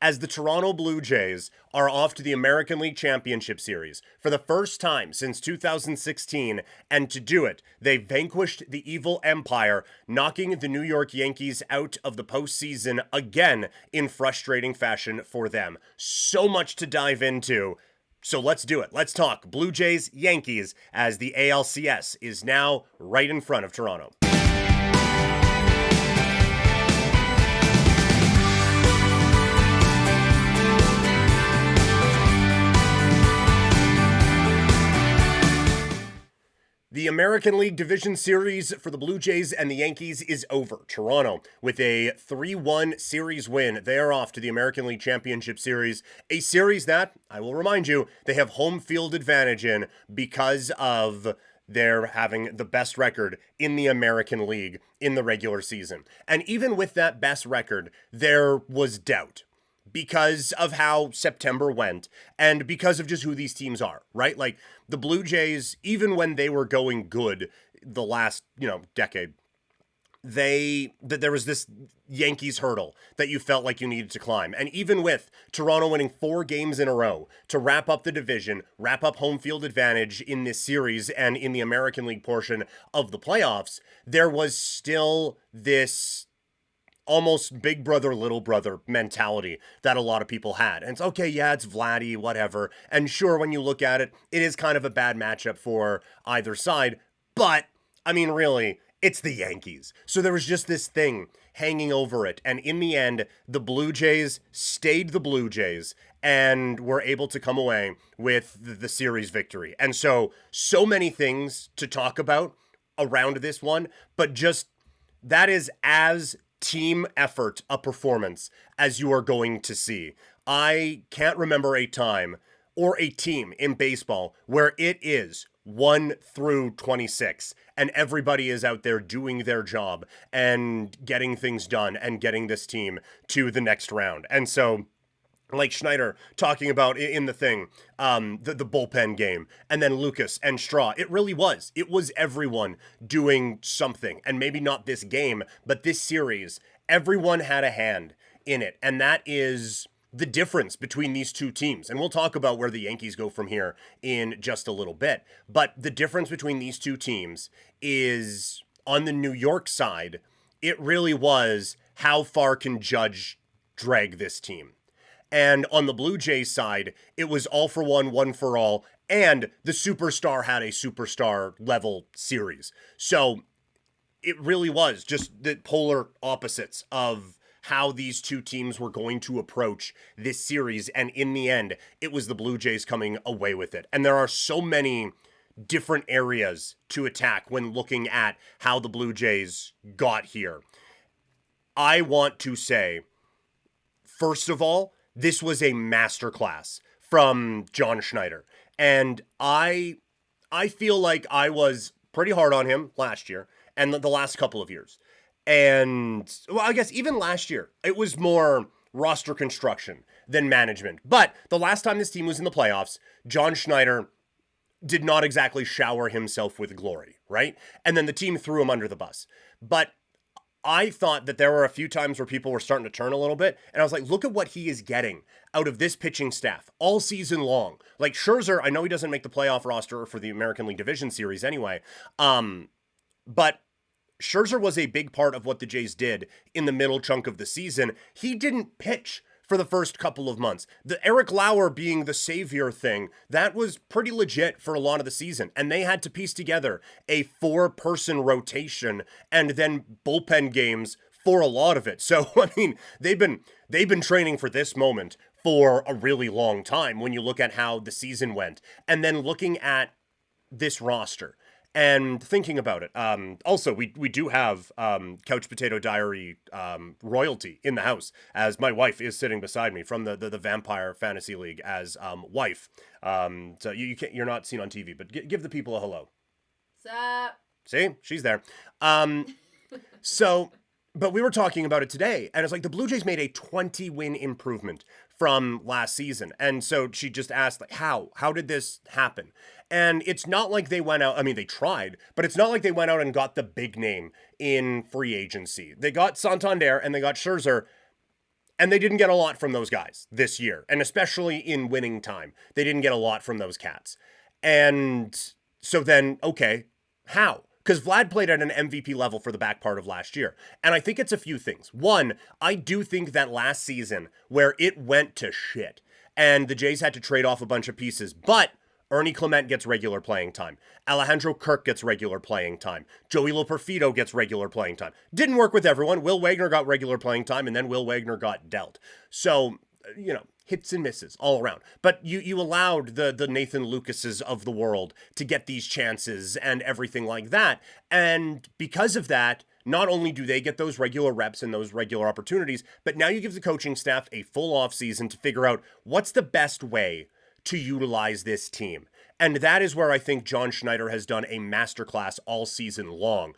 as the Toronto Blue Jays are off to the American League Championship Series for the first time since 2016, and to do it, they vanquished the evil empire, knocking the New York Yankees out of the postseason again in frustrating fashion for them. So much to dive into. So let's do it. Let's talk Blue Jays, Yankees, as the ALCS is now right in front of Toronto. The American League Division Series for the Blue Jays and the Yankees is over. Toronto, with a 3-1 series win, they are off to the American League Championship Series, a series that, I will remind you, they have home field advantage in because of their having the best record in the American League in the regular season. And even with that best record, there was doubt, because of how September went and because of just who these teams are, right? Like the Blue Jays, even when they were going good the last, decade, there was this Yankees hurdle that you felt like you needed to climb. And even with Toronto winning 4 games in a row to wrap up the division, wrap up home field advantage in this series and in the American League portion of the playoffs, there was still this almost big brother, little brother mentality that a lot of people had. And it's okay, yeah, it's Vladdy, whatever. And sure, when you look at it, it is kind of a bad matchup for either side. But, I mean, really, it's the Yankees. So there was just this thing hanging over it. And in the end, the Blue Jays stayed the Blue Jays and were able to come away with the series victory. And so many things to talk about around this one, but just that is as team effort a performance as you are going to see. I can't remember a time or a team in baseball where it is 1 through 26 and everybody is out there doing their job and getting things done and getting this team to the next round. And so, like Schneider talking about in the thing, the bullpen game, and then Lucas and Straw. It really was. It was everyone doing something, and maybe not this game, but this series, everyone had a hand in it, and that is the difference between these two teams. And we'll talk about where the Yankees go from here in just a little bit, but the difference between these two teams is on the New York side, it really was how far can Judge drag this team. And on the Blue Jays side, it was all for one for all, and the superstar had a superstar level series. So it really was just the polar opposites of how these two teams were going to approach this series. And in the end, it was the Blue Jays coming away with it. And there are so many different areas to attack when looking at how the Blue Jays got here. I want to say, first of all, this was a masterclass from John Schneider. And I feel like I was pretty hard on him last year and the last couple of years. And, well, I guess even last year, it was more roster construction than management. But the last time this team was in the playoffs, John Schneider did not exactly shower himself with glory, right? And then the team threw him under the bus. But I thought that there were a few times where people were starting to turn a little bit, and I was like, look at what he is getting out of this pitching staff all season long. Like Scherzer, I know he doesn't make the playoff roster for the American League Division Series anyway, but Scherzer was a big part of what the Jays did in the middle chunk of the season. He didn't pitch for the first couple of months. The Eric Lauer being the savior thing, that was pretty legit for a lot of the season. And they had to piece together a 4-person rotation and then bullpen games for a lot of it. So, I mean, they've been training for this moment for a really long time when you look at how the season went. And then looking at this roster and thinking about it. Also, we do have Couch Potato Diary royalty in the house, as my wife is sitting beside me from the Vampire Fantasy League as wife. So you're not seen on TV, but give the people a hello. Sup? See, she's there. But we were talking about it today, and it's like the Blue Jays made a 20-win improvement from last season. And so she just asked, like, how did this happen? And it's not like they went out, I mean, they tried, but it's not like they went out and got the big name in free agency. They got Santander and they got Scherzer. And they didn't get a lot from those guys this year. And especially in winning time, they didn't get a lot from those cats. And so then, okay, how? Because Vlad played at an MVP level for the back part of last year. And I think it's a few things. One, I do think that last season where it went to shit and the Jays had to trade off a bunch of pieces, but Ernie Clement gets regular playing time. Alejandro Kirk gets regular playing time. Joey Loperfido gets regular playing time. Didn't work with everyone. Will Wagner got regular playing time, and then Will Wagner got dealt. So, hits and misses all around. But you allowed the Nathan Lucases of the world to get these chances and everything like that. And because of that, not only do they get those regular reps and those regular opportunities, but now you give the coaching staff a full off season to figure out what's the best way to utilize this team. And that is where I think John Schneider has done a masterclass all season long.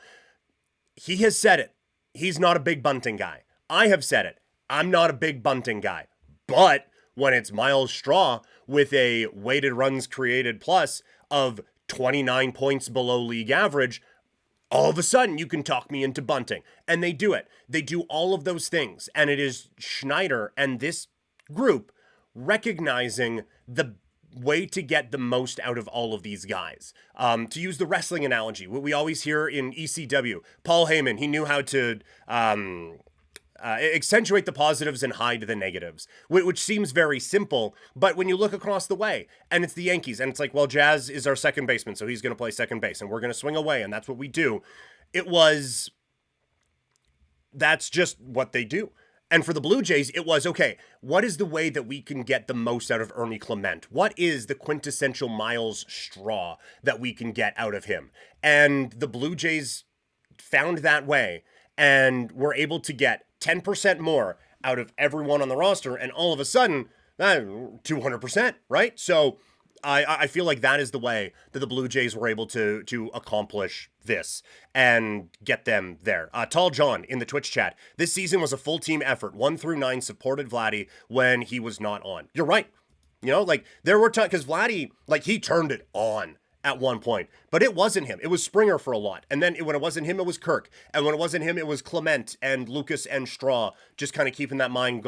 He has said it. He's not a big bunting guy. I have said it. I'm not a big bunting guy. But when it's Miles Straw with a weighted runs created plus of 29 points below league average, all of a sudden you can talk me into bunting. And they do it. They do all of those things. And it is Schneider and this group recognizing the way to get the most out of all of these guys. To use the wrestling analogy, what we always hear in ECW, Paul Heyman, he knew how to accentuate the positives and hide the negatives, which seems very simple, but when you look across the way, and it's the Yankees, and it's like, well, Jazz is our second baseman, so he's going to play second base, and we're going to swing away, and that's what we do. That's just what they do. And for the Blue Jays, it was, okay, what is the way that we can get the most out of Ernie Clement? What is the quintessential Miles Straw that we can get out of him? And the Blue Jays found that way and were able to get 10% more out of everyone on the roster. And all of a sudden, 200%, right? So I feel like that is the way that the Blue Jays were able to accomplish this and get them there. Tall John in the Twitch chat, this season was a full team effort. 1 through 9 supported Vladdy when he was not on. You're right. There were times, because Vladdy, he turned it on at one point, but it wasn't him. It was Springer for a lot. And then when it wasn't him, it was Kirk. And when it wasn't him, it was Clement and Lucas and Straw, just kind of keeping that line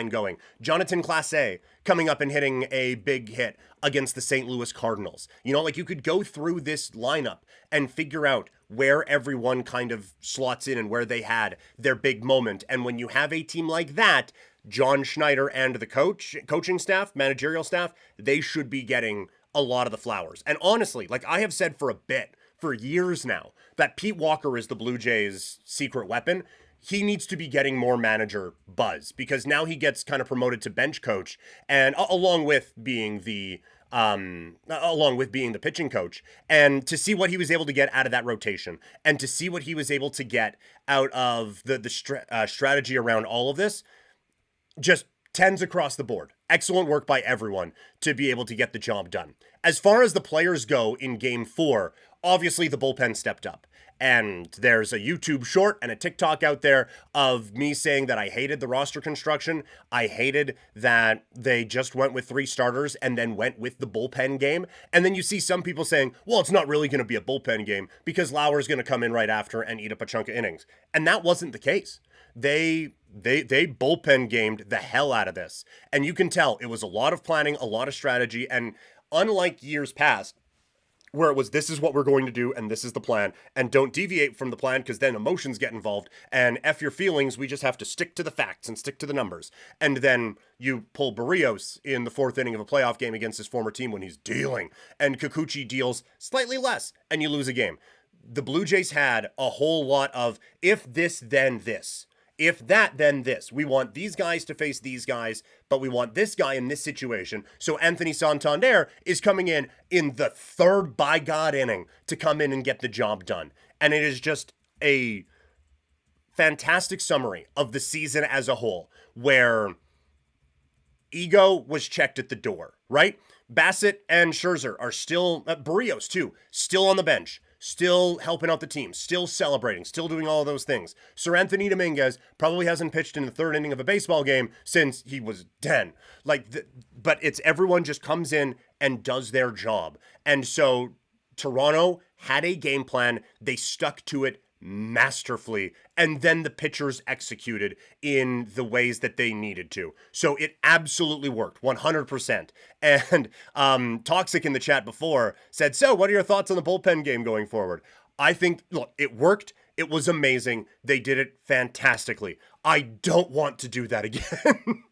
going. Jonathan Clase coming up and hitting a big hit against the St. Louis Cardinals. You could go through this lineup and figure out where everyone kind of slots in and where they had their big moment. And when you have a team like that, John Schneider and the coaching staff, managerial staff, they should be getting a lot of the flowers. And honestly, I have said for years now, that Pete Walker is the Blue Jays' secret weapon. He needs to be getting more manager buzz, because now he gets kind of promoted to bench coach, and along with being the pitching coach, and to see what he was able to get out of that rotation, and to see what he was able to get out of the strategy around all of this, just 10s across the board. Excellent work by everyone to be able to get the job done. As far as the players go in Game 4, obviously the bullpen stepped up. And there's a YouTube short and a TikTok out there of me saying that I hated the roster construction. I hated that they just went with 3 starters and then went with the bullpen game. And then you see some people saying, well, it's not really going to be a bullpen game because Lauer's going to come in right after and eat up a chunk of innings. And that wasn't the case. They bullpen gamed the hell out of this. And you can tell it was a lot of planning, a lot of strategy. And unlike years past, where it was, this is what we're going to do, and this is the plan, and don't deviate from the plan, because then emotions get involved, and F your feelings, we just have to stick to the facts and stick to the numbers. And then you pull Barrios in the 4th inning of a playoff game against his former team when he's dealing, and Kikuchi deals slightly less, and you lose a game. The Blue Jays had a whole lot of, if this, then this. If that, then this. We want these guys to face these guys, but we want this guy in this situation. So Anthony Santander is coming in the 3rd by God inning to come in and get the job done. And it is just a fantastic summary of the season as a whole, where ego was checked at the door, right? Bassett and Scherzer are still, Barrios too, still on the bench. Still helping out the team, still celebrating, still doing all of those things. Sir Anthony Dominguez probably hasn't pitched in the 3rd inning of a baseball game since he was 10. But it's everyone just comes in and does their job. And so Toronto had a game plan. They stuck to it masterfully, and then the pitchers executed in the ways that they needed to. So it absolutely worked, 100%. And Toxic in the chat before said, so what are your thoughts on the bullpen game going forward? I think, look, it worked. It was amazing. They did it fantastically. I don't want to do that again.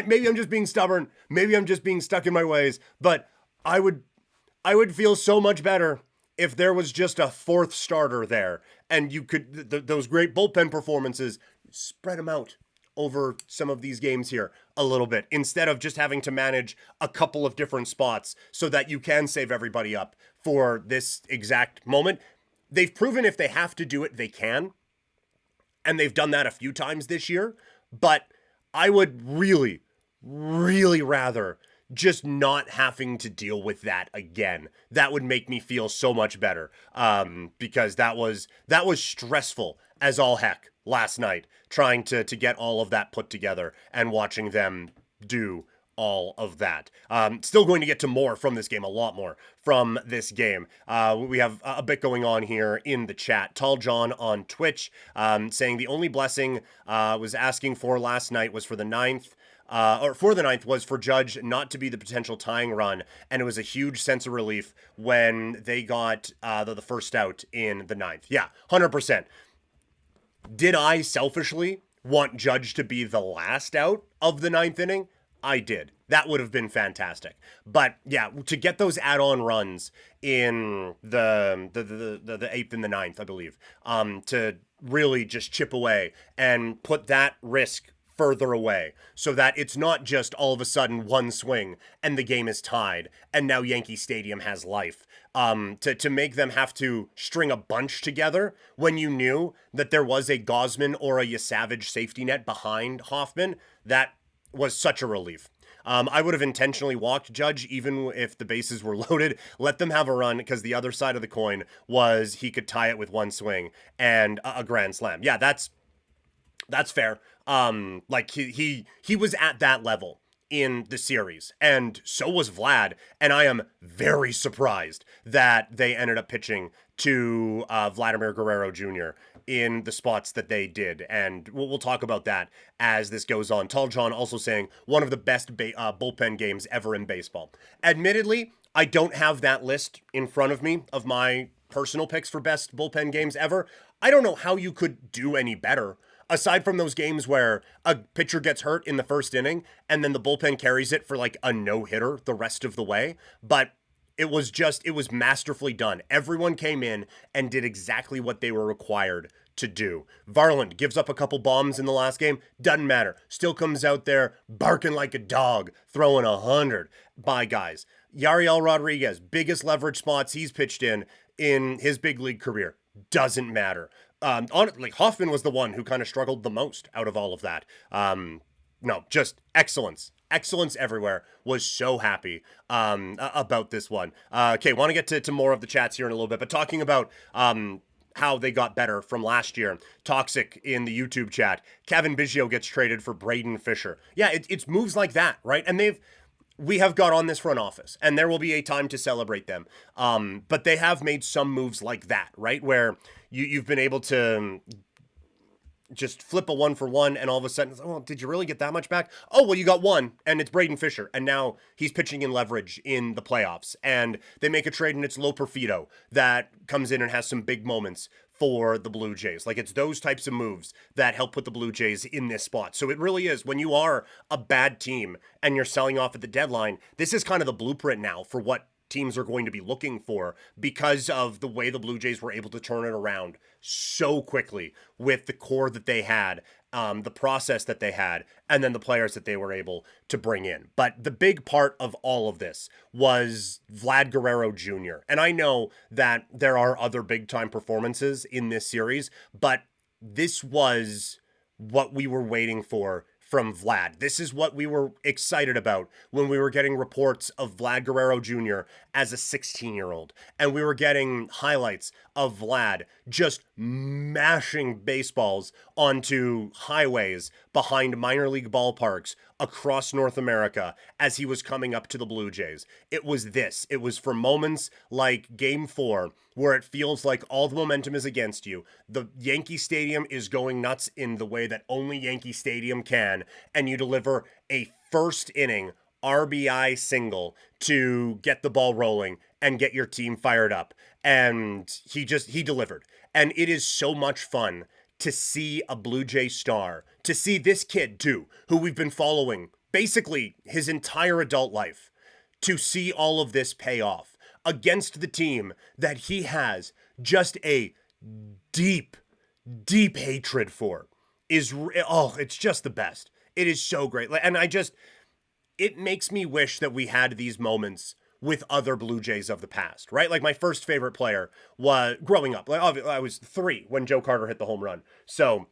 Maybe I'm just being stubborn. Maybe I'm just being stuck in my ways. But I would feel so much better if there was just a fourth starter there, and you could those great bullpen performances, spread them out over some of these games here a little bit, instead of just having to manage a couple of different spots so that you can save everybody up for this exact moment. They've proven if they have to do it, they can. And they've done that a few times this year. But I would really, really rather just not having to deal with that again. That would make me feel so much better, because that was stressful as all heck last night, trying to get all of that put together and watching them do all of that. Still going to get to more from this game, a lot more from this game. We have a bit going on here in the chat. Tall John on Twitch saying the only blessing was asking for last night was for the ninth. For the ninth was for Judge not to be the potential tying run, and it was a huge sense of relief when they got the first out in the ninth. Yeah, 100%. Did I selfishly want Judge to be the last out of the ninth inning? I did. That would have been fantastic. But yeah, to get those add-on runs in the eighth and the ninth, I believe, to really just chip away and put that risk further away so that it's not just all of a sudden one swing and the game is tied and now Yankee Stadium has life. To make them have to string a bunch together when you knew that there was a Gausman or a Yasavage safety net behind Hoffman, that was such a relief. I would have intentionally walked Judge even if the bases were loaded, let them have a run, because the other side of the coin was he could tie it with one swing and a grand slam. Yeah, that's fair. Like he was at that level in the series, and so was Vlad, and I am very surprised that they ended up pitching to Vladimir Guerrero Jr. in the spots that they did, and we'll talk about that as this goes on. Tall John also saying one of the best bullpen games ever in baseball. Admittedly, I don't have that list in front of me of my personal picks for best bullpen games ever. I don't know how you could do any better, aside from those games where a pitcher gets hurt in the first inning and then the bullpen carries it for like a no-hitter the rest of the way. But it was masterfully done. Everyone came in and did exactly what they were required to do. Varland gives up a couple bombs in the last game. Doesn't matter. Still comes out there barking like a dog, throwing 100 by guys. Yariel Rodriguez, biggest leverage spots he's pitched in his big league career. Doesn't matter. Hoffman was the one who kind of struggled the most out of all of that. No, just excellence. Excellence everywhere. Was so happy about this one. Okay, want to get to more of the chats here in a little bit, but talking about how they got better from last year. Toxic in the YouTube chat. Kevin Biggio gets traded for Braden Fisher. Yeah, it's moves like that, right? And we have got on this front office, and there will be a time to celebrate them. But they have made some moves like that, right? Where you've been able to just flip a 1-for-1, and all of a sudden, oh, did you really get that much back? Oh, well, you got one, and it's Braden Fisher, and now he's pitching in leverage in the playoffs, and they make a trade, and it's Lo Perfido that comes in and has some big moments for the Blue Jays. Like, it's those types of moves that help put the Blue Jays in this spot. So it really is, when you are a bad team and you're selling off at the deadline, this is kind of the blueprint now for what teams are going to be looking for, because of the way the Blue Jays were able to turn it around so quickly with the core that they had, the process that they had, and then the players that they were able to bring in. But the big part of all of this was Vlad Guerrero Jr. And I know that there are other big-time performances in this series, but this was what we were waiting for from Vlad. This is what we were excited about when we were getting reports of Vlad Guerrero Jr. as a 16-year-old. And we were getting highlights of Vlad just mashing baseballs onto highways behind minor league ballparks across North America as he was coming up to the Blue Jays. It was this. It was for moments like Game 4, where it feels like all the momentum is against you. The Yankee Stadium is going nuts in the way that only Yankee Stadium can, and you deliver a first inning RBI single to get the ball rolling and get your team fired up. And he delivered. And it is so much fun to see a Blue Jay star, to see this kid too, who we've been following basically his entire adult life, to see all of this pay off against the team that he has just a deep, deep hatred for. It's just the best. It is so great. And it makes me wish that we had these moments with other Blue Jays of the past, right? Like my first favorite player was growing up. Like I was 3 when Joe Carter hit the home run. So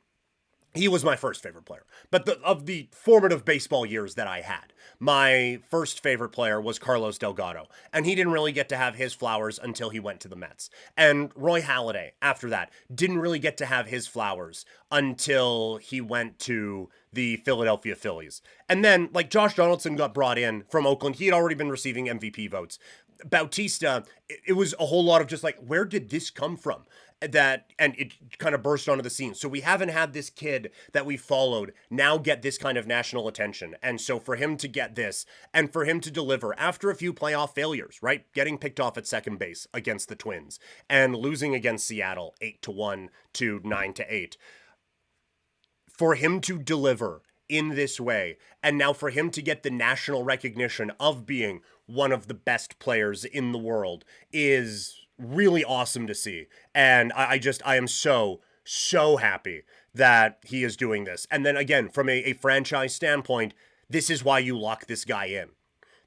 he was my first favorite player. But of the formative baseball years that I had, my first favorite player was Carlos Delgado. And he didn't really get to have his flowers until he went to the Mets. And Roy Halladay, after that, didn't really get to have his flowers until he went to the Philadelphia Phillies. And then, like, Josh Donaldson got brought in from Oakland. He had already been receiving MVP votes. Bautista, it was a whole lot of just like, where did this come from? And it kind of burst onto the scene. So we haven't had this kid that we followed now get this kind of national attention. And so for him to get this and for him to deliver after a few playoff failures, right? Getting picked off at second base against the Twins and losing against Seattle 8-1 to 9-8. For him to deliver in this way, and now for him to get the national recognition of being one of the best players in the world is really awesome to see. And I am so happy that he is doing this. And then again, from a franchise standpoint, this is why you lock this guy in.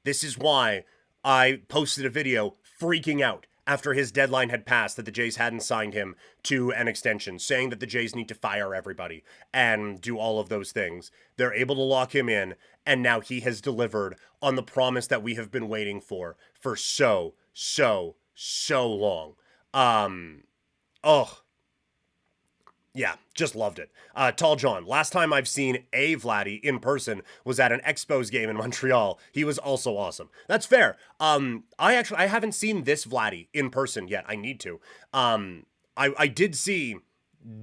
This is why I posted a video freaking out after his deadline had passed that the Jays hadn't signed him to an extension, saying that the Jays need to fire everybody and do all of those things. They're able to lock him in, and now he has delivered on the promise that we have been waiting for so long. Yeah, just loved it. Tall John, last time I've seen a Vladdy in person was at an Expos game in Montreal. He was also awesome. That's fair. I haven't seen this Vladdy in person yet. I need to. I did see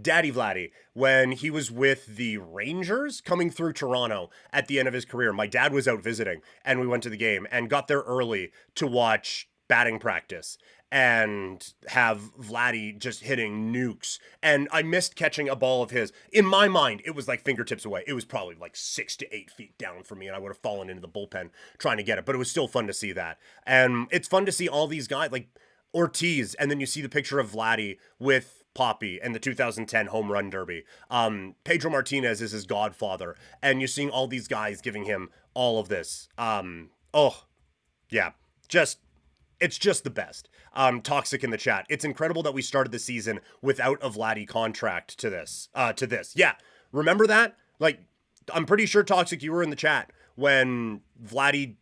Daddy Vladdy when he was with the Rangers coming through Toronto at the end of his career. My dad was out visiting and we went to the game and got there early to watch batting practice and have Vladdy just hitting nukes. And I missed catching a ball of his. In my mind, it was like fingertips away. It was probably like 6 to 8 feet down from me, and I would have fallen into the bullpen trying to get it. But it was still fun to see that. And it's fun to see all these guys, like Ortiz, and then you see the picture of Vladdy with Poppy and the 2010 home run derby. Pedro Martinez is his godfather, and you're seeing all these guys giving him all of this. It's just the best. Toxic in the chat. It's incredible that we started the season without a Vladdy contract to this. Yeah. Remember that? Like, I'm pretty sure, Toxic, you were in the chat when Vladdy,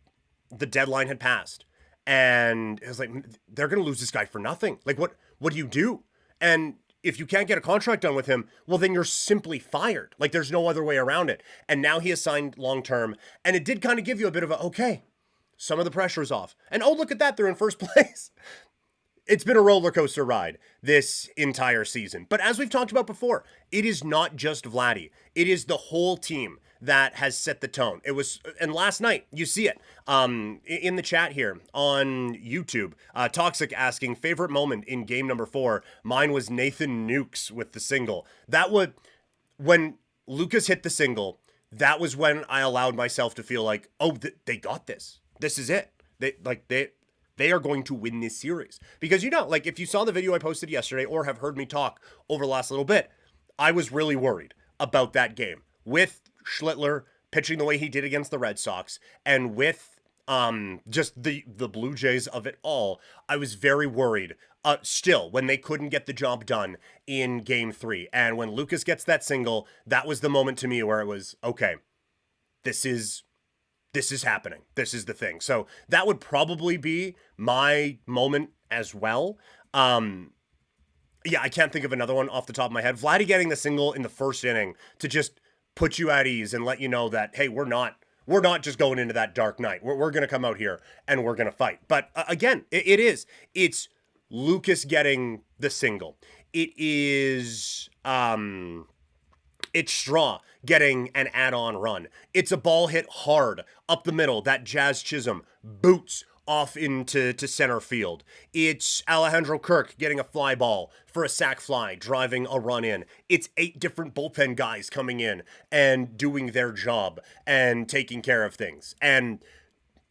the deadline had passed. And it was like, they're going to lose this guy for nothing. Like, what do you do? And if you can't get a contract done with him, well, then you're simply fired. Like, there's no other way around it. And now he has signed long-term. And it did kind of give you a bit of a, okay, some of the pressure is off. And oh, look at that, they're in first place. It's been a roller coaster ride this entire season. But as we've talked about before, it is not just Vladdy. It is the whole team that has set the tone. It was, and last night, you see it in the chat here on YouTube. Toxic asking, favorite moment in game number 4. Mine was Nathan Nukes with the single. That would, when Lucas hit the single, that was when I allowed myself to feel like, oh, they got this. This is it. They are going to win this series. Because, like, if you saw the video I posted yesterday or have heard me talk over the last little bit, I was really worried about that game. With Schlittler pitching the way he did against the Red Sox and with just the Blue Jays of it all, I was very worried still when they couldn't get the job done in game 3. And when Lucas gets that single, that was the moment to me where it was, okay, this is happening. This is the thing. So that would probably be my moment as well. Yeah, I can't think of another one off the top of my head. Vladdy getting the single in the first inning to just put you at ease and let you know that, hey, we're not just going into that dark night. We're going to come out here and we're going to fight. But again, it's Lucas getting the single. It's Straw getting an add-on run. It's a ball hit hard up the middle that Jazz Chisholm boots off into center field. It's Alejandro Kirk getting a fly ball for a sac fly, driving a run in. It's 8 different bullpen guys coming in and doing their job and taking care of things. And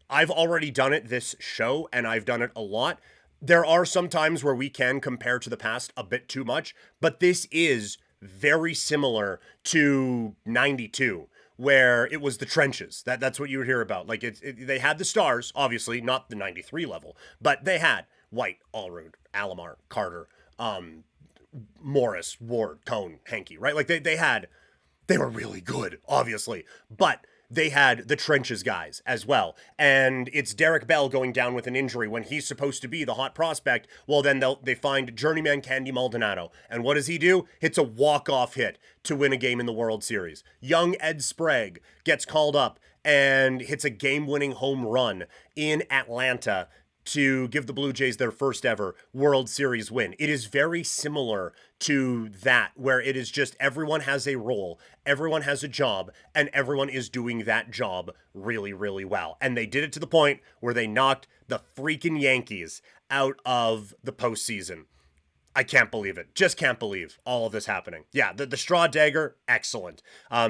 I've already done it this show, and I've done it a lot. There are some times where we can compare to the past a bit too much, but this is very similar to 92, where it was the trenches. That's what you would hear about. Like they had the stars, obviously not the 93 level, but they had White, Allrood, Alomar, Carter, Morris, Ward, Cone, Hankey, right? Like they were really good, obviously, but they had the trenches guys as well. And it's Derek Bell going down with an injury when he's supposed to be the hot prospect. Well, then they find journeyman Candy Maldonado. And what does he do? Hits a walk-off hit to win a game in the World Series. Young Ed Sprague gets called up and hits a game-winning home run in Atlanta to give the Blue Jays their first ever World Series win. It is very similar to that, where it is just everyone has a role, everyone has a job, and everyone is doing that job really, really well. And they did it to the point where they knocked the freaking Yankees out of the postseason. I can't believe it. Just can't believe all of this happening. Yeah, the straw dagger, excellent.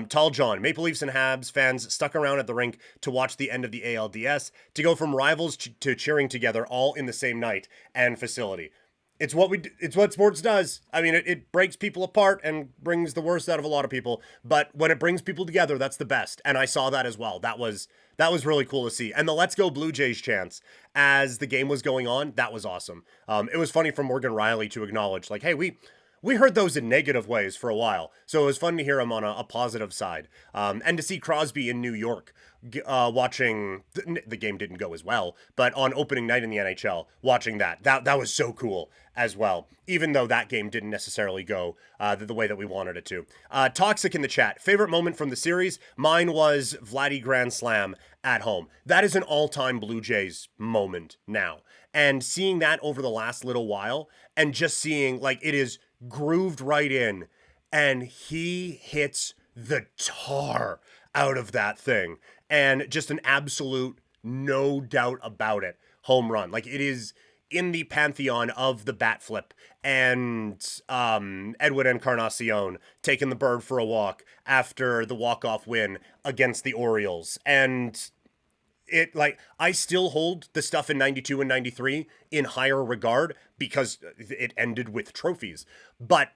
Tall John, Maple Leafs and Habs fans stuck around at the rink to watch the end of the ALDS, to go from rivals to cheering together all in the same night and facility. It's what sports does. I mean, it breaks people apart and brings the worst out of a lot of people. But when it brings people together, that's the best. And I saw that as well. That was really cool to see. And the Let's Go Blue Jays chants as the game was going on, that was awesome. It was funny for Morgan Riley to acknowledge, like, hey, we heard those in negative ways for a while. So it was fun to hear him on a positive side. And to see Crosby in New York watching, the game didn't go as well, but on opening night in the NHL, watching that was so cool as well, even though that game didn't necessarily go the way that we wanted it to. Toxic in the chat, favorite moment from the series? Mine was Vladdy Grand Slam at home. That is an all-time Blue Jays moment now. And seeing that over the last little while, and just seeing, like, it is grooved right in, and he hits the tar out of that thing, and just an absolute, no doubt about it, home run. Like, it is in the pantheon of the bat flip, and Edwin Encarnacion taking the bird for a walk after the walk-off win against the Orioles. And it, like, I still hold the stuff in 92 and 93 in higher regard because it ended with trophies. But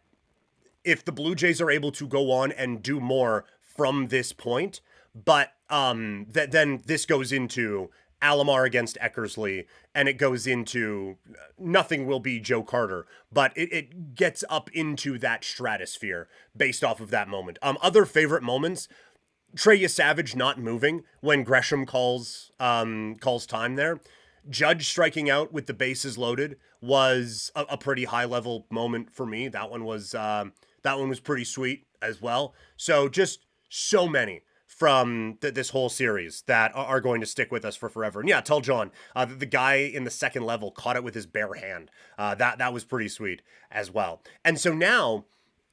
if the Blue Jays are able to go on and do more from this point, but then this goes into Alomar against Eckersley, and it goes into nothing will be Joe Carter, but it gets up into that stratosphere based off of that moment. Other favorite moments, Trey Savage not moving when Gresham calls time there. Judge striking out with the bases loaded was a pretty high level moment for me. That one was pretty sweet as well. So just so many from this whole series that are going to stick with us for forever. And yeah, tell John, the guy in the second level caught it with his bare hand. That was pretty sweet as well. And so now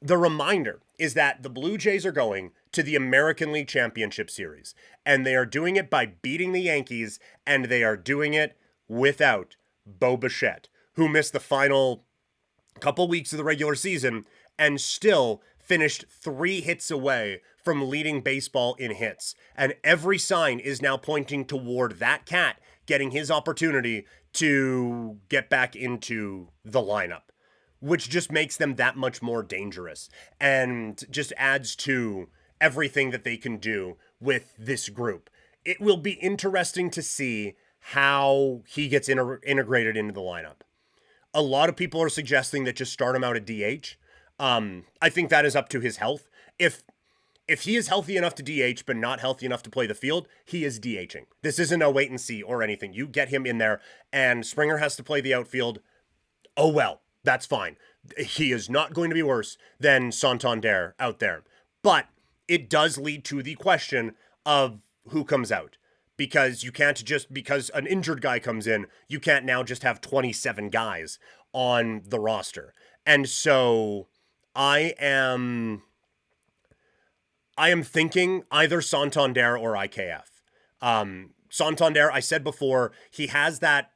the reminder is that the Blue Jays are going to the American League Championship Series, and they are doing it by beating the Yankees, and they are doing it without Bo Bichette, who missed the final couple weeks of the regular season and still finished 3 hits away from leading baseball in hits. And every sign is now pointing toward that cat getting his opportunity to get back into the lineup, which just makes them that much more dangerous and just adds to everything that they can do with this group. It will be interesting to see how he gets integrated into the lineup. A lot of people are suggesting that just start him out at DH. I think that is up to his health. If he is healthy enough to DH but not healthy enough to play the field, he is DHing. This isn't a wait and see or anything. You get him in there, and Springer has to play the outfield. Oh well, that's fine. He is not going to be worse than Santander out there. But it does lead to the question of who comes out. Because you can't just, because an injured guy comes in, you can't now just have 27 guys on the roster. And so I am thinking either Santander or IKF. Santander, I said before, he has that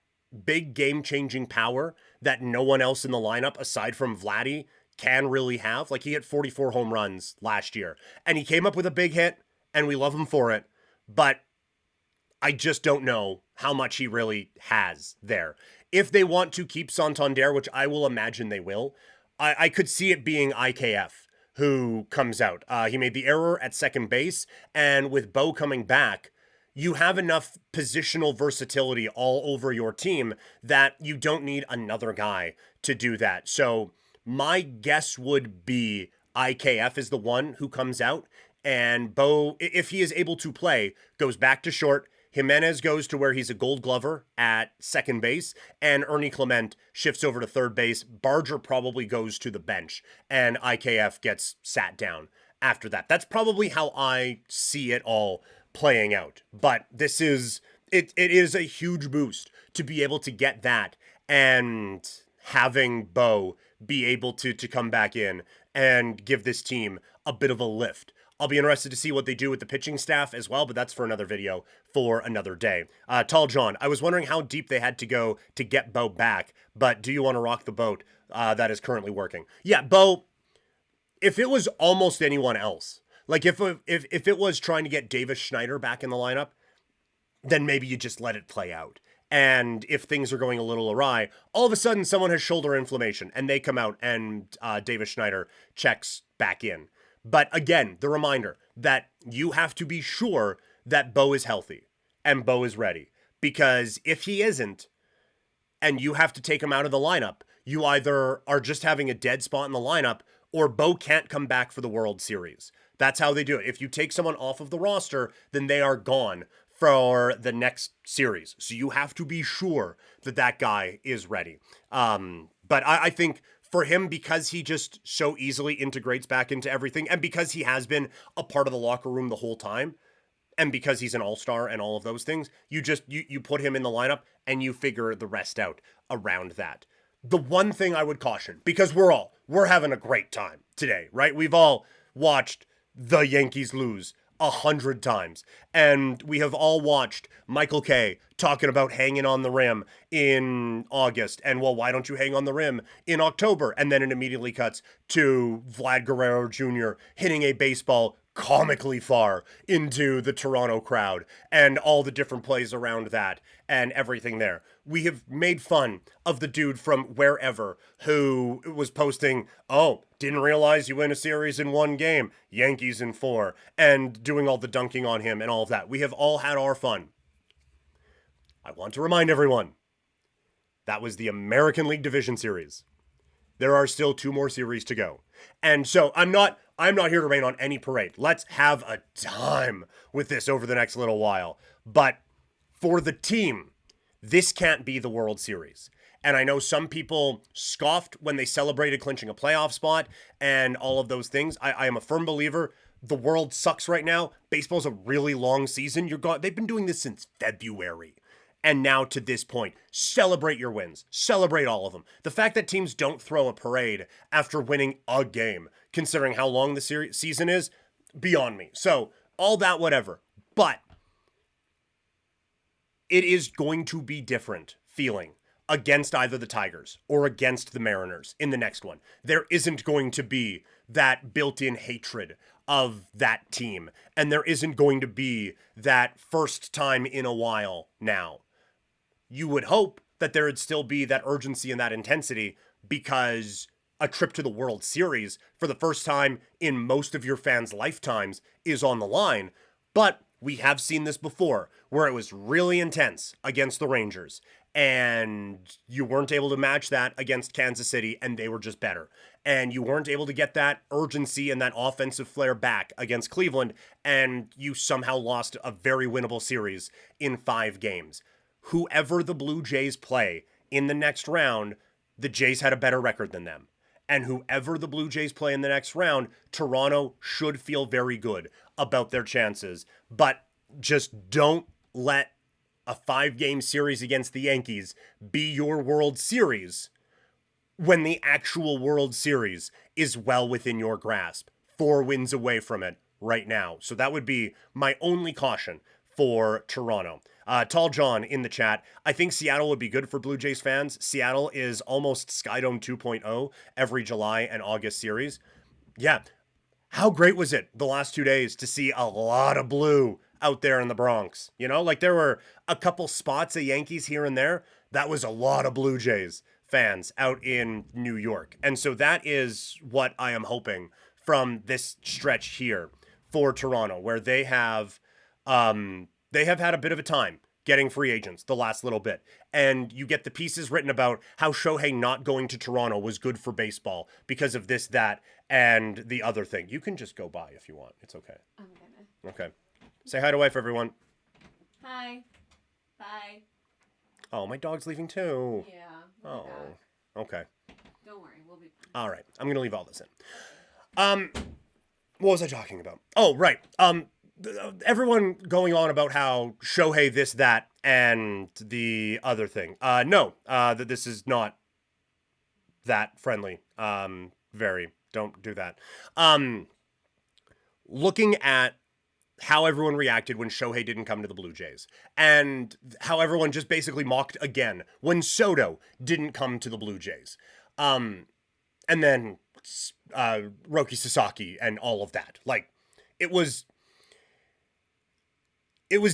big game-changing power that no one else in the lineup, aside from Vladdy, can really have. Like, he hit 44 home runs last year, and he came up with a big hit, and we love him for it, but I just don't know how much he really has there. If they want to keep Santander, which I will imagine they will, I could see it being IKF who comes out. He made the error at second base, and with Bo coming back, you have enough positional versatility all over your team that you don't need another guy to do that. So my guess would be IKF is the one who comes out, and Bo, if he is able to play, goes back to short. Jimenez goes to where he's a Gold Glover at second base, and Ernie Clement shifts over to third base. Barger probably goes to the bench, and IKF gets sat down after that. That's probably how I see it all playing out. But this is, it is a huge boost to be able to get that, and having Bo be able to come back in and give this team a bit of a lift. I'll be interested to see what they do with the pitching staff as well, but that's for another video for another day. Tall John, I was wondering how deep they had to go to get Bo back, but do you want to rock the boat that is currently working? Yeah, Bo, if it was almost anyone else, like if it was trying to get Davis Schneider back in the lineup, then maybe you just let it play out. And if things are going a little awry, all of a sudden someone has shoulder inflammation and they come out and Davis Schneider checks back in. But again, the reminder that you have to be sure that Bo is healthy and Bo is ready. Because if he isn't, and you have to take him out of the lineup, you either are just having a dead spot in the lineup, or Bo can't come back for the World Series. That's how they do it. If you take someone off of the roster, then they are gone for the next series. So you have to be sure that that guy is ready. But I think for him, because he just so easily integrates back into everything, and because he has been a part of the locker room the whole time, and because he's an all-star and all of those things, you put him in the lineup and you figure the rest out around that. The one thing I would caution, because we're having a great time today, right? We've all watched the Yankees lose 100 times. And we have all watched Michael Kay talking about hanging on the rim in August. And, well, why don't you hang on the rim in October? And then it immediately cuts to Vlad Guerrero Jr. hitting a baseball comically far into the Toronto crowd and all the different plays around that and everything there. We have made fun of the dude from wherever who was posting, oh, didn't realize you win a series in one game, Yankees in 4, and doing all the dunking on him and all of that. We have all had our fun. I want to remind everyone, that was the American League Division Series. There are still 2 more series to go. And so I'm not here to rain on any parade. Let's have a time with this over the next little while. But for the team, this can't be the World Series. And I know some people scoffed when they celebrated clinching a playoff spot and all of those things. I am a firm believer the world sucks right now. Baseball's a really long season. They've been doing this since February. And now to this point, celebrate your wins. Celebrate all of them. The fact that teams don't throw a parade after winning a game, considering how long the season is, beyond me. So, all that, whatever. But it is going to be different feeling against either the Tigers or against the Mariners in the next one. There isn't going to be that built-in hatred of that team. And there isn't going to be that first time in a while now. You would hope that there would still be that urgency and that intensity because a trip to the World Series for the first time in most of your fans' lifetimes is on the line. But we have seen this before where it was really intense against the Rangers and you weren't able to match that against Kansas City and they were just better. And you weren't able to get that urgency and that offensive flair back against Cleveland and you somehow lost a very winnable series in 5 games. Whoever the Blue Jays play in the next round, the Jays had a better record than them. And whoever the Blue Jays play in the next round, Toronto should feel very good about their chances. But just don't let a 5-game series against the Yankees be your World Series when the actual World Series is well within your grasp. 4 wins away from it right now. So that would be my only caution for Toronto. Tall John in the chat. I think Seattle would be good for Blue Jays fans. Seattle is almost Skydome 2.0 every July and August series. Yeah. How great was it the last 2 days to see a lot of blue out there in the Bronx? You know, like there were a couple spots of Yankees here and there. That was a lot of Blue Jays fans out in New York. And so that is what I am hoping from this stretch here for Toronto, where they have had a bit of a time getting free agents the last little bit. And you get the pieces written about how Shohei not going to Toronto was good for baseball because of this, that, and the other thing. You can just go by if you want. It's okay. I'm gonna. Okay. Say hi to wife, everyone. Hi. Bye. Oh, my dog's leaving too. Yeah. Oh. Back. Okay. Don't worry, we'll be fine. All right. I'm gonna leave all this in. What was I talking about? Oh, right. Everyone going on about how Shohei this, that, and the other thing. No, that this is not that friendly. Don't do that. Looking at how everyone reacted when Shohei didn't come to the Blue Jays, and how everyone just basically mocked again when Soto didn't come to the Blue Jays. And then Roki Sasaki and all of that. Like, it was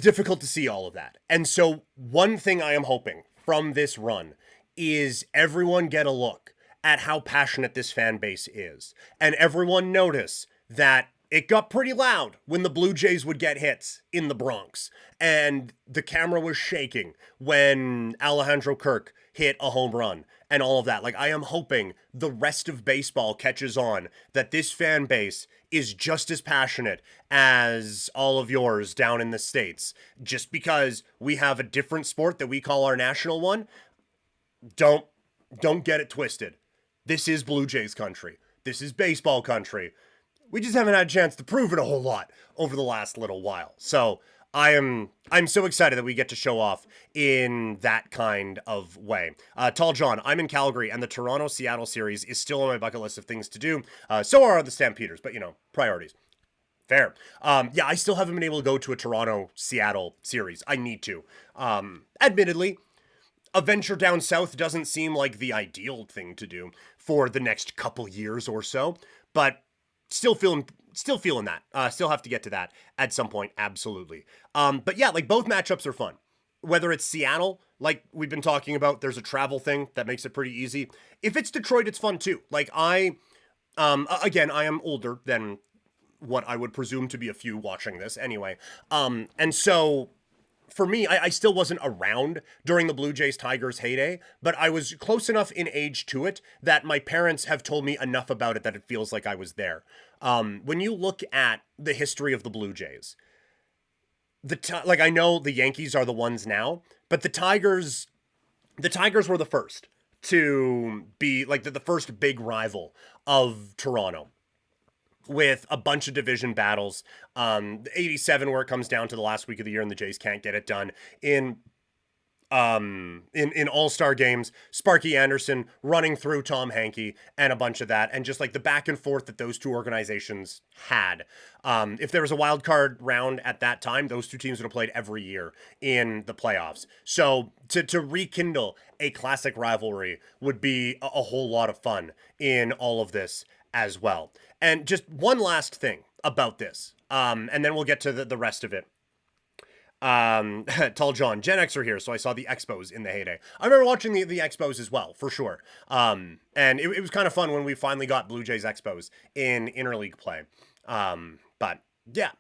difficult to see all of that. And so one thing I am hoping from this run is everyone get a look at how passionate this fan base is. And everyone notice that it got pretty loud when the Blue Jays would get hits in the Bronx. And the camera was shaking when Alejandro Kirk hit a home run and all of that. Like, I am hoping the rest of baseball catches on that this fan base is just as passionate as all of yours down in the States. Just because we have a different sport that we call our national one, don't get it twisted. This is Blue Jays country. This is baseball country. We just haven't had a chance to prove it a whole lot over the last little while. So I'm so excited that we get to show off in that kind of way. Tall John, I'm in Calgary, and the Toronto-Seattle series is still on my bucket list of things to do. So are the Stampeders, but, you know, priorities. Fair. Yeah, I still haven't been able to go to a Toronto-Seattle series. I need to. Admittedly, a venture down south doesn't seem like the ideal thing to do for the next couple years or so, but still feeling that. Still have to get to that at some point, absolutely. But yeah, like, both matchups are fun. Whether it's Seattle, like we've been talking about, there's a travel thing that makes it pretty easy. If it's Detroit, it's fun too. Like, again, I am older than what I would presume to be a few watching this anyway. And so for me, I still wasn't around during the Blue Jays Tigers heyday, but I was close enough in age to it that my parents have told me enough about it that it feels like I was there. When you look at the history of the Blue Jays, like, I know the Yankees are the ones now, but the Tigers were the first to be like the first big rival of Toronto, with a bunch of division battles. 87, where it comes down to the last week of the year and the Jays can't get it done. In all-star games, Sparky Anderson running through Tom Hankey and a bunch of that, and just like the back and forth that those two organizations had. If there was a wild card round at that time, those two teams would have played every year in the playoffs. So to rekindle a classic rivalry would be a whole lot of fun in all of this as well. And just one last thing about this, and then we'll get to the rest of it. Tall John, Gen X are here, so I saw the Expos in the heyday. I remember watching the Expos as well, for sure. And it was kind of fun when we finally got Blue Jays Expos in interleague play. But yeah,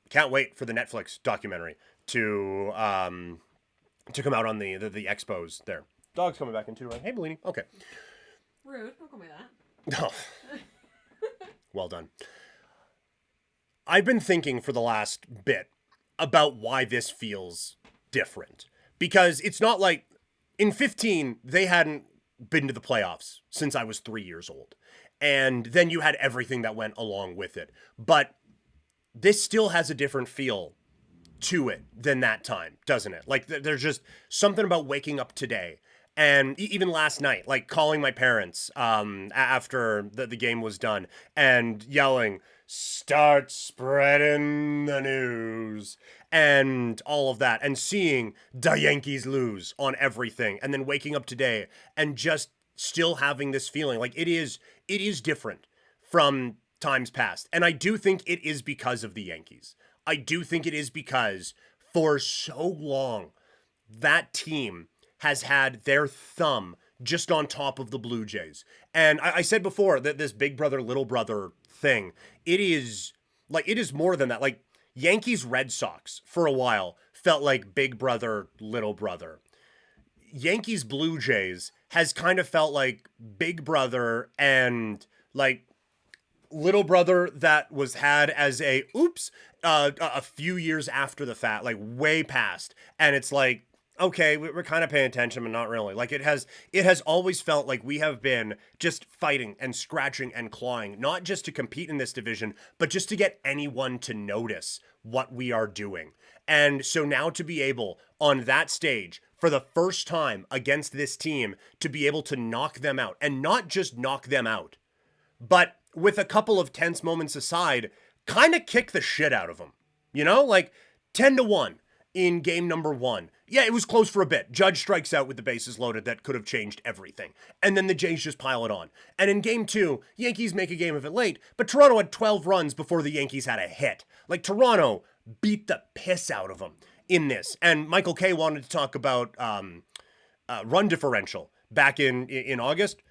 can't wait for the Netflix documentary to come out on the Expos there. Dog's coming back in too, right? Hey, Bellini. Okay. Rude. Don't call me that. Oh. Well done. I've been thinking for the last bit about why this feels different. Because it's not like in 15, they hadn't been to the playoffs since I was 3 years old. And then you had everything that went along with it. But this still has a different feel to it than that time, doesn't it? Like there's just something about waking up today. And even last night, like calling my parents after the game was done and yelling, "Start spreading the news," and all of that, and seeing the Yankees lose on everything, and then waking up today and just still having this feeling like it is different from times past. And I do think it is because of the Yankees. I do think it is because for so long that team has had their thumb just on top of the Blue Jays. And I said before that this big brother, little brother thing, it is more than that. Like Yankees, Red Sox for a while felt like big brother, little brother. Yankees, Blue Jays has kind of felt like big brother and like little brother that was had as a few years after the fact, like way past. And it's like, okay, we're kind of paying attention, but not really. Like it has always felt like we have been just fighting and scratching and clawing, not just to compete in this division, but just to get anyone to notice what we are doing. And so now to be able on that stage for the first time against this team to be able to knock them out, and not just knock them out, but with a couple of tense moments aside, kind of kick the shit out of them. You know, like 10-1 in game number 1. Yeah, it was close for a bit. Judge strikes out with the bases loaded that could have changed everything. And then the Jays just pile it on. And in game 2, Yankees make a game of it late, but Toronto had 12 runs before the Yankees had a hit. Like Toronto beat the piss out of them in this. And Michael Kay wanted to talk about run differential back in August.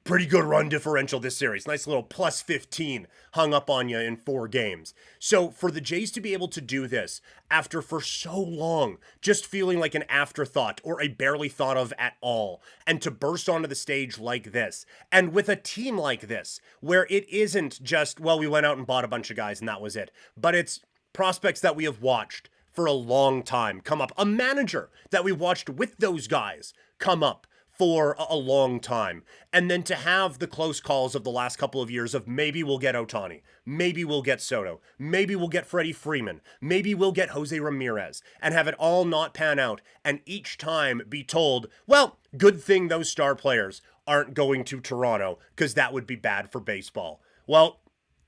Pretty good run differential this series. Nice little plus 15 hung up on you in 4 games. So for the Jays to be able to do this after for so long just feeling like an afterthought or a barely thought of at all, and to burst onto the stage like this, and with a team like this, where it isn't just, well, we went out and bought a bunch of guys and that was it, but it's prospects that we have watched for a long time come up, a manager that we watched with those guys come up for a long time. And then to have the close calls of the last couple of years of maybe we'll get Ohtani, maybe we'll get Soto, maybe we'll get Freddie Freeman, maybe we'll get Jose Ramirez, and have it all not pan out, and each time be told, well, good thing those star players aren't going to Toronto because that would be bad for baseball. Well,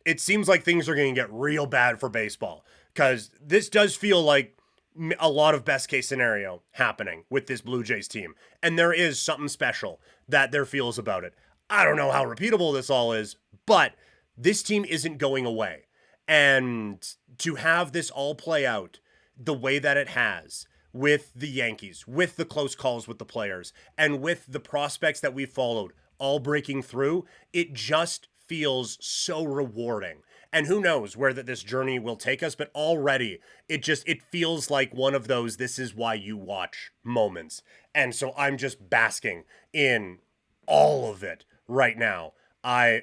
it seems like things are going to get real bad for baseball because this does feel like a lot of best case scenario happening with this Blue Jays team. And there is something special that there feels about it. I don't know how repeatable this all is, but this team isn't going away. And to have this all play out the way that it has with the Yankees, with the close calls with the players, and with the prospects that we've followed all breaking through, it just feels so rewarding. And who knows where this journey will take us, but already it feels like one of those this is why you watch moments. And so I'm just basking in all of it right now. I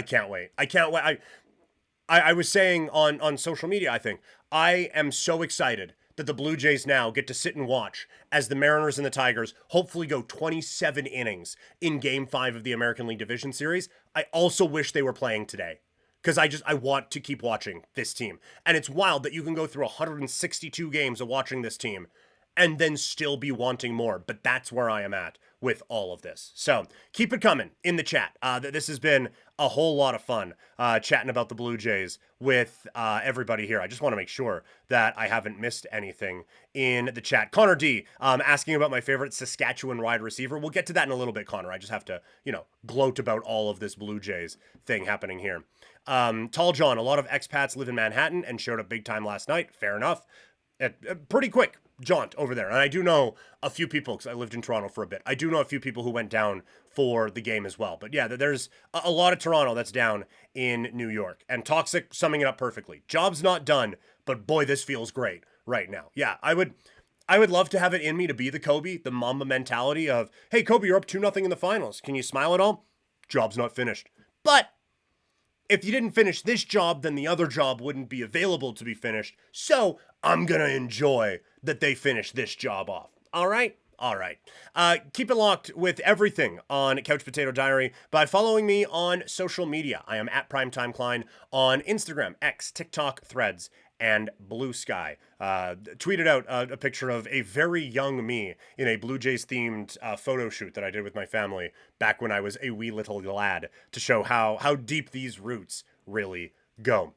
can't wait. I can't wait. I was saying on social media, I think, I am so excited that the Blue Jays now get to sit and watch as the Mariners and the Tigers hopefully go 27 innings in Game 5 of the American League Division Series. I also wish they were playing today, because I want to keep watching this team. And it's wild that you can go through 162 games of watching this team and then still be wanting more. But that's where I am at with all of this. So keep it coming in the chat. This has been a whole lot of fun chatting about the Blue Jays with everybody here. I just want to make sure that I haven't missed anything in the chat. Connor D asking about my favorite Saskatchewan wide receiver. We'll get to that in a little bit, Connor. I just have to, gloat about all of this Blue Jays thing happening here. Tall John, a lot of expats live in Manhattan and showed up big time last night. Fair enough. Pretty quick jaunt over there. And I do know a few people, because I lived in Toronto for a bit. I do know a few people who went down for the game as well. But yeah, there's a lot of Toronto that's down in New York. And Toxic summing it up perfectly. Job's not done, but boy, this feels great right now. Yeah, I would love to have it in me to be the Kobe, the Mamba mentality of, hey, Kobe, you're up 2-0 in the finals. Can you smile at all? Job's not finished. But if you didn't finish this job, then the other job wouldn't be available to be finished. So I'm going to enjoy that they finish this job off. All right? All right. Keep it locked with everything on Couch Potato Diary by following me on social media. I am at Primetime Klein on Instagram, X, TikTok, Threads, and Blue Sky. Tweeted out a picture of a very young me in a Blue Jays themed photo shoot that I did with my family back when I was a wee little lad to show how deep these roots really go.